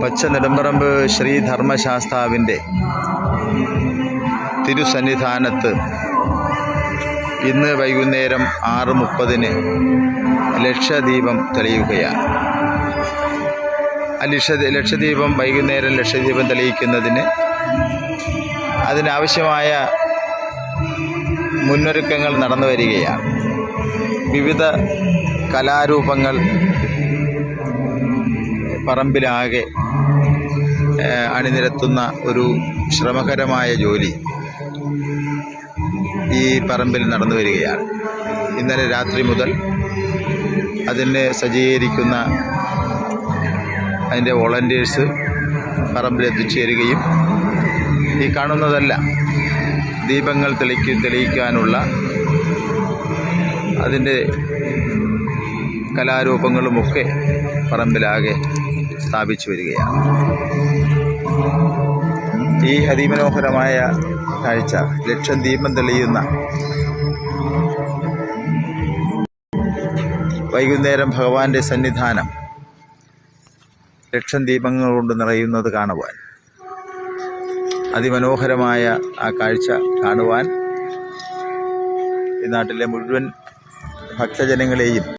പച്ച നെടുമ്പറമ്പ് ശ്രീ ധർമ്മശാസ്താവിൻ്റെ തിരുസന്നിധാനത്ത് ഇന്ന് വൈകുന്നേരം 6:30 ലക്ഷദീപം തെളിയുകയാണ്. ലക്ഷദീപം വൈകുന്നേരം ലക്ഷദീപം തെളിയിക്കുന്നതിന് അതിനാവശ്യമായ മുന്നൊരുക്കങ്ങൾ നടന്നു വരികയാണ്. വിവിധ കലാരൂപങ്ങൾ പറമ്പിലാകെ അണിനിരത്തുന്ന ഒരു ശ്രമകരമായ ജോലി ഈ പറമ്പിൽ നടന്നു വരികയാണ്. ഇന്നലെ രാത്രി മുതൽ അതിനെ സജ്ജീകരിക്കുന്ന അതിൻ്റെ വോളണ്ടിയേഴ്സ് പറമ്പിലെത്തിച്ചേരുകയും ഈ കാണുന്നതല്ല ദീപങ്ങൾ തെളിയിക്കാനുള്ള അതിൻ്റെ കലാരൂപങ്ങളുമൊക്കെ പറമ്പിലാകെ സ്ഥാപിച്ചു വരികയാണ്. ഈ അതിമനോഹരമായ കാഴ്ച ലക്ഷദീപം തെളിയുന്ന വൈകുന്നേരം ഭഗവാന്റെ സന്നിധാനം ലക്ഷദീപങ്ങൾ കൊണ്ട് നിറയുന്നത് കാണുവാൻ, അതിമനോഹരമായ ആ കാഴ്ച കാണുവാൻ ഈ നാട്ടിലെ മുഴുവൻ ഭക്തജനങ്ങളെയും